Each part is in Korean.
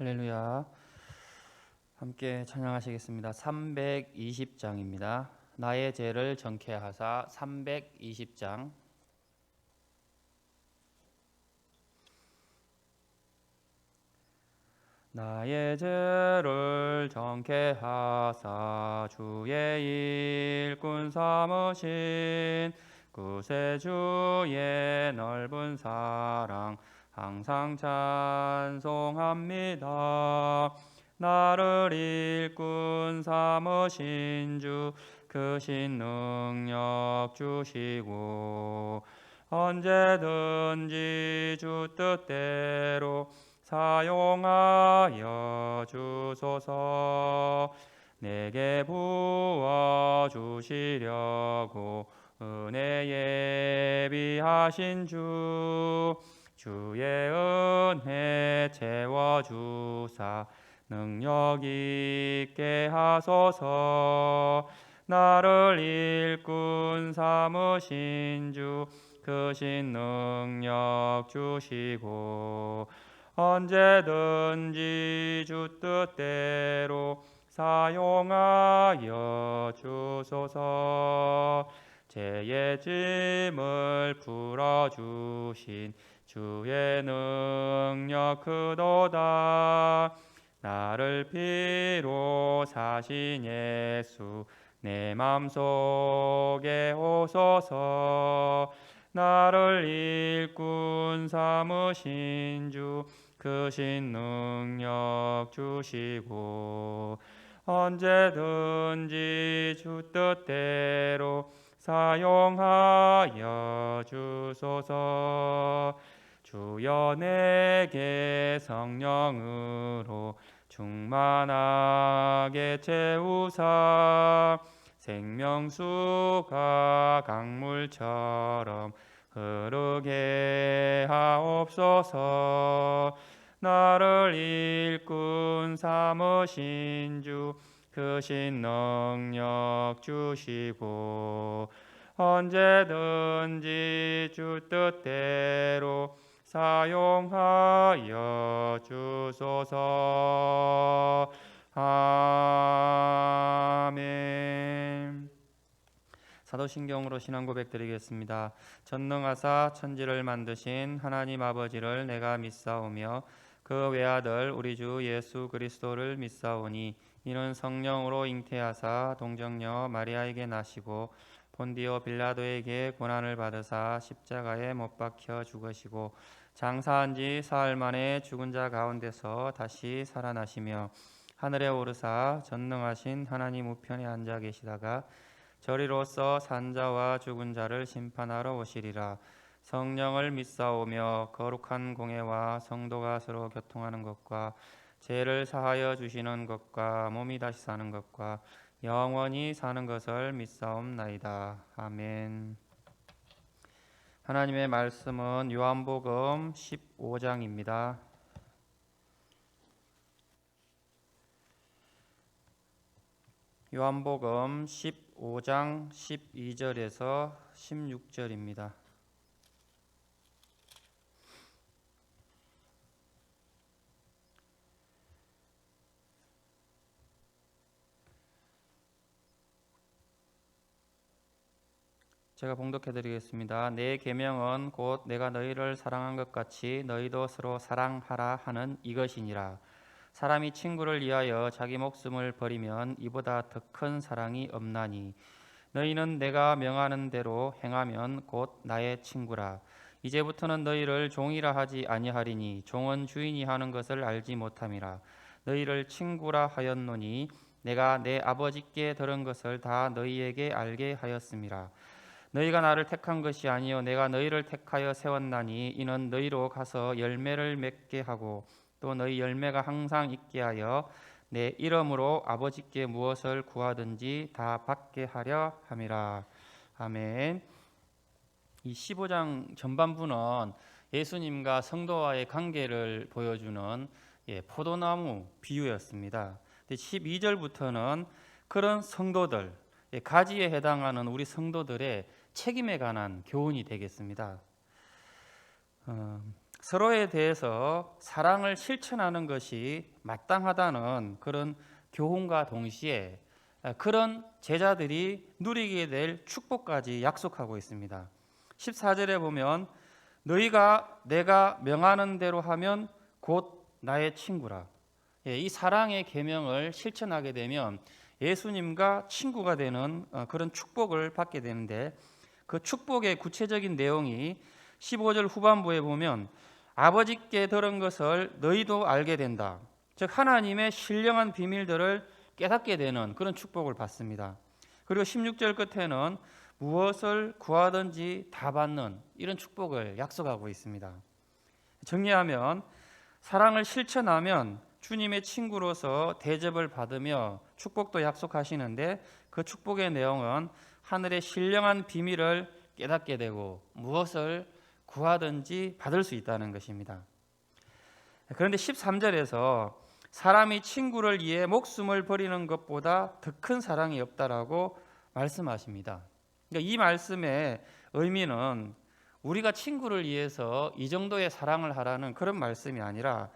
할렐루야. 함께 찬양하시겠습니다. 320장입니다. 나의 죄를 정케 하사 320장. 나의 죄를 정케 하사 주의 일꾼 삼으신 구세주의 넓은 사랑 항상 찬송합니다. 나를 일꾼 삼으신 주 크신 능력 주시고 언제든지 주 뜻대로 사용하여 주소서. 내게 부어 주시려고 은혜 예비하신 주의 은혜 채워주사 능력 있게 하소서. 나를 일꾼 삼으신 주 크신 능력 주시고 언제든지 주 뜻대로 사용하여 주소서. 죄의 짐을 풀어주신 주의 능력 크도다. 나를 피로 사신 예수 내 맘속에 오소서. 나를 일꾼 삼으신 주 크신 능력 주시고 언제든지 주 뜻대로 사용하여 주소서. 주여 내게 성령으로 충만하게 채우사 생명수가 강물처럼 흐르게 하옵소서. 나를 일꾼 삼으신 주 크신 능력 주시고 언제든지 주 뜻대로 사용하여 주소서. 아멘. 사도신경으로 신앙 고백 드리겠습니다. 전능하사 천지를 만드신 하나님 아버지를 내가 믿사오며 그 외아들 우리 주 예수 그리스도를 믿사오니 이는 성령으로 잉태하사 동정녀 마리아에게 나시고 본디오 빌라도에게 고난을 받으사 십자가에 못 박혀 죽으시고 장사한 지 사흘 만에 죽은 자 가운데서 다시 살아나시며 하늘에 오르사 전능하신 하나님 우편에 앉아 계시다가 저리로서 산자와 죽은 자를 심판하러 오시리라. 성령을 믿사오며 거룩한 공예와 성도가 서로 교통하는 것과 죄를 사하여 주시는 것과 몸이 다시 사는 것과 영원히 사는 것을 믿사옵나이다. 아멘. 하나님의 말씀은 요한복음 15장입니다. 요한복음 15장 12절에서 16절입니다. 제가 봉독해 드리겠습니다. 내 계명은 곧 내가 너희를 사랑한 것 같이 너희도 서로 사랑하라 하는 이것이니라. 사람이 친구를 위하여 자기 목숨을 버리면 이보다 더 큰 사랑이 없나니 너희는 내가 명하는 대로 행하면 곧 나의 친구라. 이제부터는 너희를 종이라 하지 아니하리니 종은 주인이 하는 것을 알지 못함이라. 너희를 친구라 하였노니 내가 내 아버지께 들은 것을 다 너희에게 알게 하였음이라. 너희가 나를 택한 것이 아니요 내가 너희를 택하여 세웠나니 이는 너희로 가서 열매를 맺게 하고 또 너희 열매가 항상 있게 하여 내 이름으로 아버지께 무엇을 구하든지 다 받게 하려 함이라. 아멘. 이 15장 전반부는 예수님과 성도와의 관계를 보여주는 포도나무 비유였습니다. 12절부터는 그런 성도들, 가지에 해당하는 우리 성도들의 책임에 관한 교훈이 되겠습니다. 서로에 대해서 사랑을 실천하는 것이 마땅하다는 그런 교훈과 동시에 그런 제자들이 누리게 될 축복까지 약속하고 있습니다. 14절에 보면 너희가 내가 명하는 대로 하면 곧 나의 친구라. 이 사랑의 계명을 실천하게 되면 예수님과 친구가 되는 그런 축복을 받게 되는데, 그 축복의 구체적인 내용이 15절 후반부에 보면 아버지께 들은 것을 너희도 알게 된다. 즉 하나님의 신령한 비밀들을 깨닫게 되는 그런 축복을 받습니다. 그리고 16절 끝에는 무엇을 구하든지 다 받는 이런 축복을 약속하고 있습니다. 정리하면 사랑을 실천하면 주님의 친구로서 대접을 받으며 축복도 약속하시는데, 그 축복의 내용은 하늘의 신령한 비밀을 깨닫게 되고 무엇을 구하든지 받을 수 있다는 것입니다. 그런데 13절에서 사람이 친구를 위해 목숨을 버리는 것보다 더 큰 사랑이 없다라고 말씀하십니다. 그러니까 이 말씀의 의미는 우리가 친구를 위해서 이 정도의 사랑을 하라는 그런 말씀이 아니라,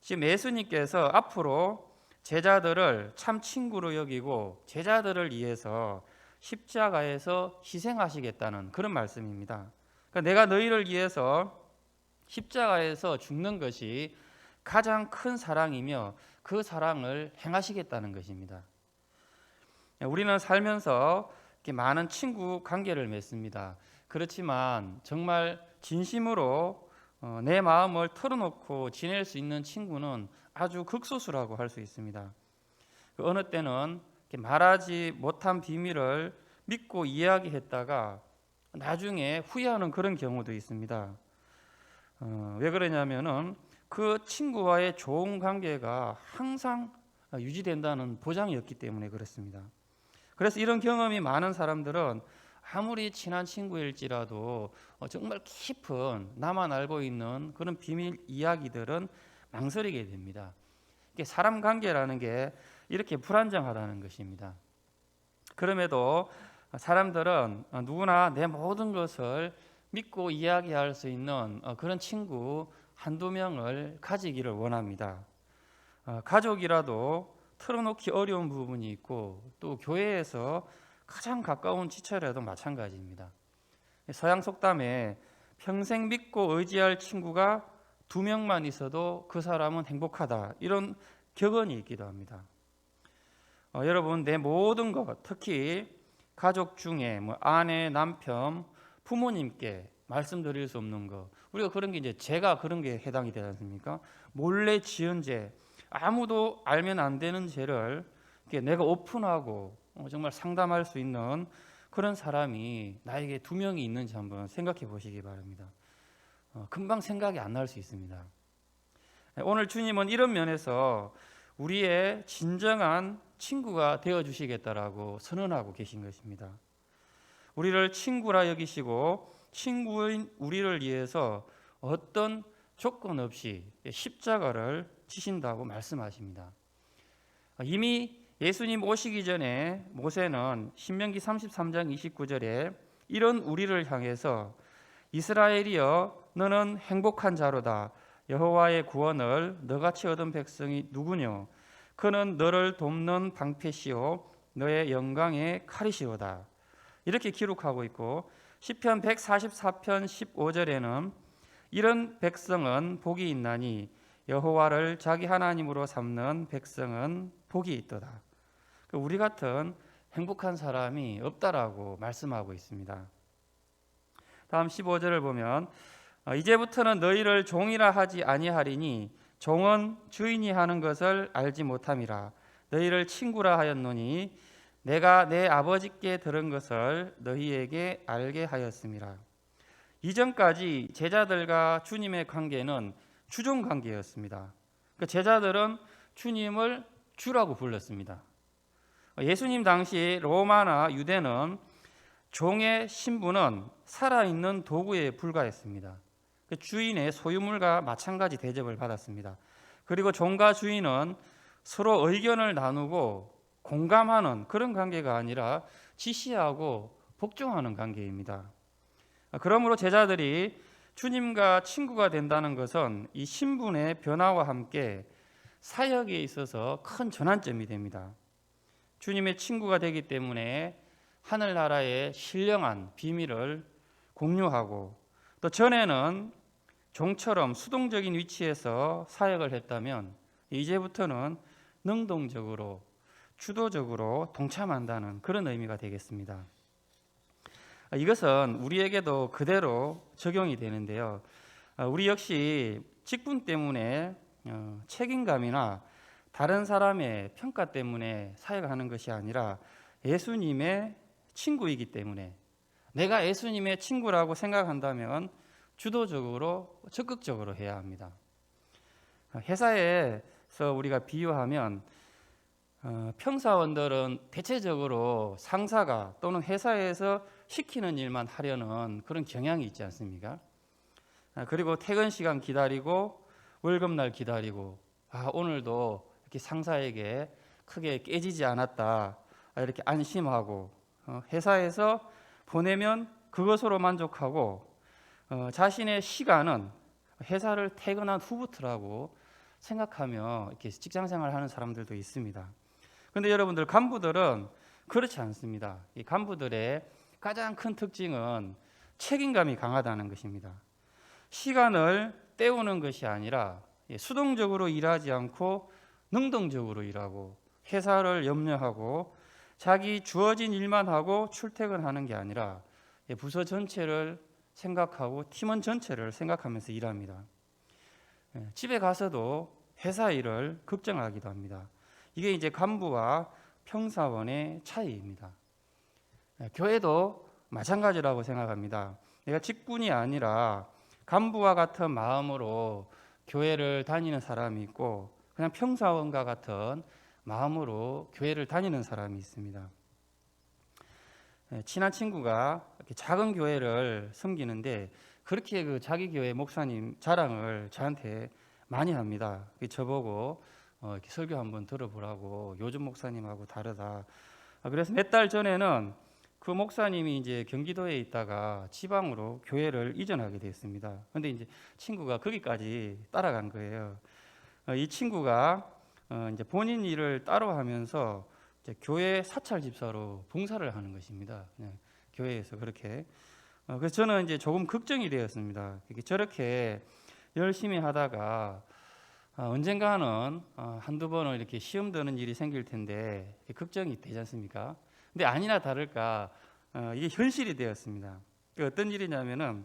지금 예수님께서 앞으로 제자들을 참 친구로 여기고 제자들을 위해서 십자가에서 희생하시겠다는 그런 말씀입니다. 그러니까 내가 너희를 위해서 십자가에서 죽는 것이 가장 큰 사랑이며 그 사랑을 행하시겠다는 것입니다. 우리는 살면서 이렇게 많은 친구 관계를 맺습니다. 그렇지만 정말 진심으로 내 마음을 털어놓고 지낼 수 있는 친구는 아주 극소수라고 할 수 있습니다. 어느 때는 말하지 못한 비밀을 믿고 이야기했다가 나중에 후회하는 그런 경우도 있습니다. 왜 그러냐면은 그 친구와의 좋은 관계가 항상 유지된다는 보장이 없기 때문에 그렇습니다. 그래서 이런 경험이 많은 사람들은 아무리 친한 친구일지라도 정말 깊은 나만 알고 있는 그런 비밀 이야기들은 망설이게 됩니다. 사람 관계라는 게 이렇게 불안정하다는 것입니다. 그럼에도 사람들은 누구나 내 모든 것을 믿고 이야기할 수 있는 그런 친구 한두 명을 가지기를 원합니다. 가족이라도 털어놓기 어려운 부분이 있고, 또 교회에서 가장 가까운 지체라도 마찬가지입니다. 서양 속담에 평생 믿고 의지할 친구가 2명만 있어도 그 사람은 행복하다, 이런 격언이 있기도 합니다. 여러분, 내 모든 것, 특히 가족 중에 아내, 남편, 부모님께 말씀드릴 수 없는 것, 우리가 그런 게 이제 제가 그런 게 해당이 되지 않습니까? 몰래 지은 죄, 아무도 알면 안 되는 죄를 내가 오픈하고 정말 상담할 수 있는 그런 사람이 나에게 2명이 있는지 한번 생각해 보시기 바랍니다. 금방 생각이 안 날 수 있습니다. 오늘 주님은 이런 면에서 우리의 진정한 친구가 되어주시겠다라고 선언하고 계신 것입니다. 우리를 친구라 여기시고 친구인 우리를 위해서 어떤 조건 없이 십자가를 지신다고 말씀하십니다. 이미 예수님 오시기 전에 모세는 신명기 33장 29절에 이런 우리를 향해서 이스라엘이여 너는 행복한 자로다. 여호와의 구원을 너같이 얻은 백성이 누구뇨? 그는 너를 돕는 방패시오 너의 영광의 칼이시로다. 이렇게 기록하고 있고, 시편 144편 15절에는 이런 백성은 복이 있나니 여호와를 자기 하나님으로 삼는 백성은 복이 있도다. 우리 같은 행복한 사람이 없다라고 말씀하고 있습니다. 다음 15절을 보면 이제부터는 너희를 종이라 하지 아니하리니 종은 주인이 하는 것을 알지 못함이라. 너희를 친구라 하였노니 내가 내 아버지께 들은 것을 너희에게 알게 하였음이라. 이전까지 제자들과 주님의 관계는 주종 관계였습니다. 제자들은 주님을 주라고 불렀습니다. 예수님 당시 로마나 유대는 종의 신분은 살아있는 도구에 불과했습니다. 주인의 소유물과 마찬가지 대접을 받았습니다. 그리고 종과 주인은 서로 의견을 나누고 공감하는 그런 관계가 아니라 지시하고 복종하는 관계입니다. 그러므로 제자들이 주님과 친구가 된다는 것은 이 신분의 변화와 함께 사역에 있어서 큰 전환점이 됩니다. 주님의 친구가 되기 때문에 하늘나라의 신령한 비밀을 공유하고, 또 전에는 종처럼 수동적인 위치에서 사역을 했다면 이제부터는 능동적으로 주도적으로 동참한다는 그런 의미가 되겠습니다. 이것은 우리에게도 그대로 적용이 되는데요. 우리 역시 직분 때문에 책임감이나 다른 사람의 평가 때문에 사역하는 것이 아니라 예수님의 친구이기 때문에, 내가 예수님의 친구라고 생각한다면 주도적으로 적극적으로 해야 합니다. 회사에서 우리가 비유하면 평사원들은 대체적으로 상사가 또는 회사에서 시키는 일만 하려는 그런 경향이 있지 않습니까? 그리고 퇴근 시간 기다리고 월급날 기다리고, 오늘도 이렇게 상사에게 크게 깨지지 않았다 이렇게 안심하고, 회사에서 보내면 그것으로 만족하고, 자신의 시간은 회사를 퇴근한 후부터라고 생각하며 이렇게 직장생활을 하는 사람들도 있습니다. 그런데 여러분들, 간부들은 그렇지 않습니다. 이 간부들의 가장 큰 특징은 책임감이 강하다는 것입니다. 시간을 때우는 것이 아니라 수동적으로 일하지 않고 능동적으로 일하고, 회사를 염려하고 자기 주어진 일만 하고 출퇴근하는 게 아니라 부서 전체를 생각하고 팀원 전체를 생각하면서 일합니다. 집에 가서도 회사 일을 걱정하기도 합니다. 이게 이제 간부와 평사원의 차이입니다. 교회도 마찬가지라고 생각합니다. 내가 직분이 아니라 간부와 같은 마음으로 교회를 다니는 사람이 있고, 그냥 평사원과 같은 마음으로 교회를 다니는 사람이 있습니다. 친한 친구가 이렇게 작은 교회를 섬기는데 그렇게 그 자기 교회 목사님 자랑을 저한테 많이 합니다. 저보고 이렇게 설교 한번 들어보라고, 요즘 목사님하고 다르다. 그래서 몇 달 전에는 그 목사님이 이제 경기도에 있다가 지방으로 교회를 이전하게 됐습니다. 그런데 이제 친구가 거기까지 따라간 거예요. 이 친구가 이제 본인 일을 따로 하면서 이제 교회 사찰 집사로 봉사를 하는 것입니다. 그냥 교회에서 그렇게. 그래서 저는 이제 조금 걱정이 되었습니다. 저렇게 열심히 하다가 언젠가는 한두 번은 이렇게 시험 드는 일이 생길 텐데 걱정이 되지 않습니까? 근데 아니나 다를까 이게 현실이 되었습니다. 어떤 일이냐면은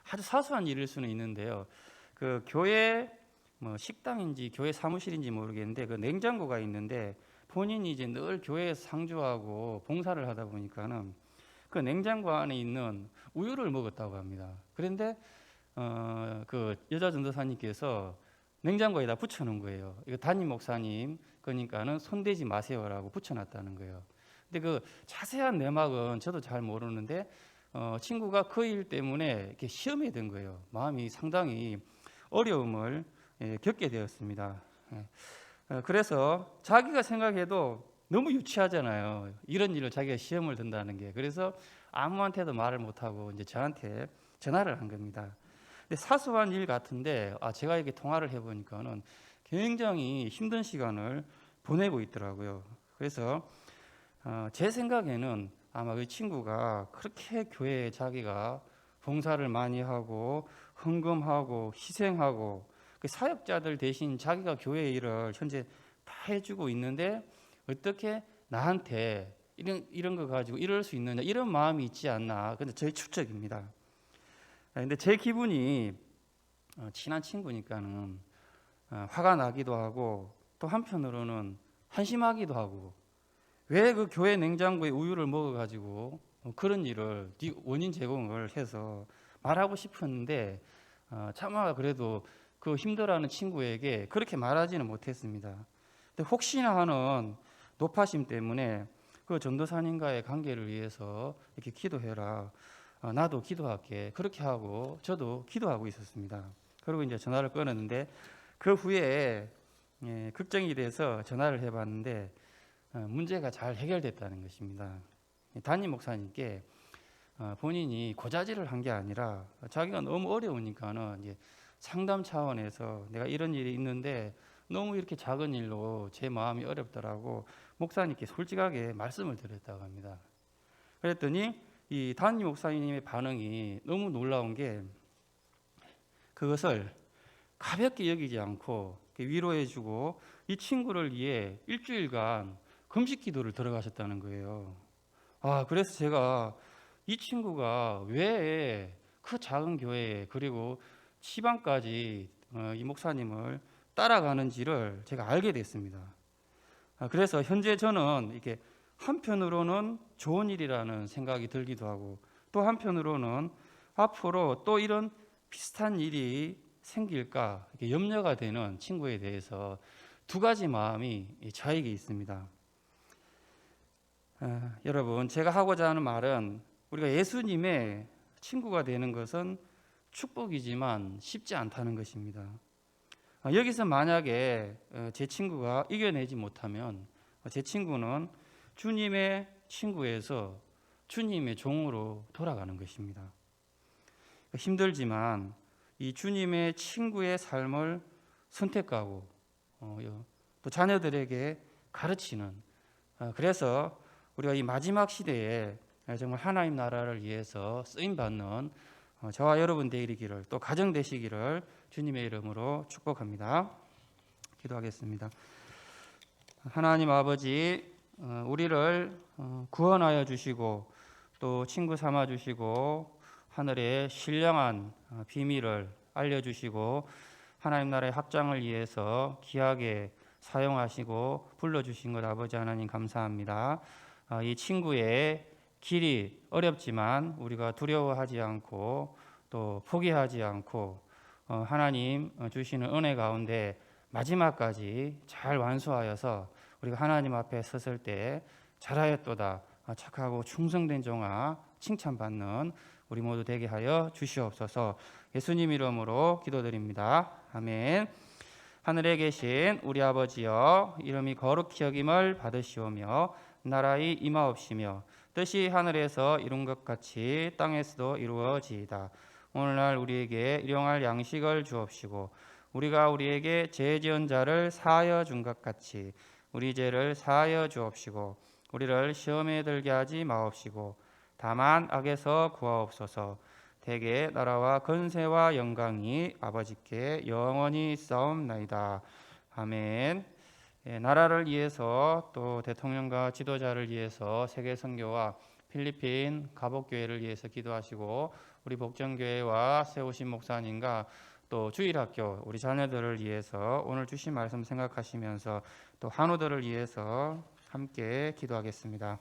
아주 사소한 일일 수는 있는데요. 그 교회 식당인지 교회 사무실인지 모르겠는데 그 냉장고가 있는데, 본인이 이제 늘 교회에서 상주하고 봉사를 하다 보니까는 그 냉장고 안에 있는 우유를 먹었다고 합니다. 그런데 그 여자 전도사님께서 냉장고에다 붙여놓은 거예요. 이거 담임 목사님 그러니까는 손대지 마세요라고 붙여놨다는 거예요. 근데 그 자세한 내막은 저도 잘 모르는데 친구가 그 일 때문에 이렇게 시험에 든 거예요. 마음이 상당히 어려움을 겪게 되었습니다. 그래서 자기가 생각해도 너무 유치하잖아요. 이런 일을 자기가 시험을 든다는 게. 그래서 아무한테도 말을 못하고 이제 저한테 전화를 한 겁니다. 근데 사소한 일 같은데 제가 이렇게 통화를 해보니까는 굉장히 힘든 시간을 보내고 있더라고요. 그래서 제 생각에는 아마 그 친구가 그렇게 교회에 자기가 봉사를 많이 하고 헌금하고 희생하고 그 사역자들 대신 자기가 교회 일을 현재 다 해주고 있는데 어떻게 나한테 이런 거 가지고 이럴 수 있느냐, 이런 마음이 있지 않나. 근데 저의 추측입니다. 근데 제 기분이 친한 친구니까는 화가 나기도 하고, 또 한편으로는 한심하기도 하고, 왜 그 교회 냉장고에 우유를 먹어가지고 그런 일을 원인 제공을 해서 말하고 싶었는데 차마 그래도 그 힘들어하는 친구에게 그렇게 말하지는 못했습니다. 근데 혹시나 하는 노파심 때문에 그 전도사님과의 관계를 위해서 이렇게 기도해라, 나도 기도할게, 그렇게 하고 저도 기도하고 있었습니다. 그리고 이제 전화를 끊었는데 그 후에 걱정이 돼서 전화를 해봤는데 문제가 잘 해결됐다는 것입니다. 담임 목사님께 본인이 고자질을 한 게 아니라 자기가 너무 어려우니까는 이제 상담 차원에서 내가 이런 일이 있는데 너무 이렇게 작은 일로 제 마음이 어렵더라고 목사님께 솔직하게 말씀을 드렸다고 합니다. 그랬더니 이 담임 목사님의 반응이 너무 놀라운 게 그것을 가볍게 여기지 않고 위로해주고 이 친구를 위해 일주일간 금식 기도를 들어가셨다는 거예요. 그래서 제가 이 친구가 왜 그 작은 교회에 그리고 지방까지 이 목사님을 따라가는지를 제가 알게 됐습니다. 그래서 현재 저는 이렇게 한편으로는 좋은 일이라는 생각이 들기도 하고 또 한편으로는 앞으로 또 이런 비슷한 일이 생길까 이렇게 염려가 되는 친구에 대해서 두 가지 마음이 저에게 있습니다. 여러분, 제가 하고자 하는 말은 우리가 예수님의 친구가 되는 것은 축복이지만 쉽지 않다는 것입니다. 여기서 만약에 제 친구가 이겨내지 못하면 제 친구는 주님의 친구에서 주님의 종으로 돌아가는 것입니다. 힘들지만 이 주님의 친구의 삶을 선택하고 또 자녀들에게 가르치는 그래서 우리가 이 마지막 시대에 정말 하나님 나라를 위해서 쓰임받는 저와 여러분 되시기를 또 가정 되시기를 주님의 이름으로 축복합니다. 기도하겠습니다. 하나님 아버지, 우리를 구원하여 주시고 또 친구 삼아 주시고 하늘의 신령한 비밀을 알려주시고 하나님 나라의 확장을 위해서 귀하게 사용하시고 불러주신 것 아버지 하나님 감사합니다. 이 친구의 길이 어렵지만 우리가 두려워하지 않고 또 포기하지 않고 하나님 주시는 은혜 가운데 마지막까지 잘 완수하여서 우리가 하나님 앞에 섰을 때 잘하였도다 착하고 충성된 종아 칭찬받는 우리 모두 되게 하여 주시옵소서. 예수님 이름으로 기도드립니다. 아멘. 하늘에 계신 우리 아버지여, 이름이 거룩히 여김을 받으시오며 나라의 임하옵시며 뜻이 하늘에서 이룬 것 같이 땅에서도 이루어지이다. 오늘날 우리에게 일용할 양식을 주옵시고 우리가 우리에게 죄 지은 자를 사하여 준 것 같이 우리 죄를 사하여 주옵시고 우리를 시험에 들게 하지 마옵시고 다만 악에서 구하옵소서. 대개 나라와 권세와 영광이 아버지께 영원히 있사옵나이다. 아멘. 나라를 위해서 또 대통령과 지도자를 위해서 세계 선교와 필리핀 가복교회를 위해서 기도하시고 우리 복정교회와 세우신 목사님과 또 주일학교 우리 자녀들을 위해서 오늘 주신 말씀 생각하시면서 또 한우들을 위해서 함께 기도하겠습니다.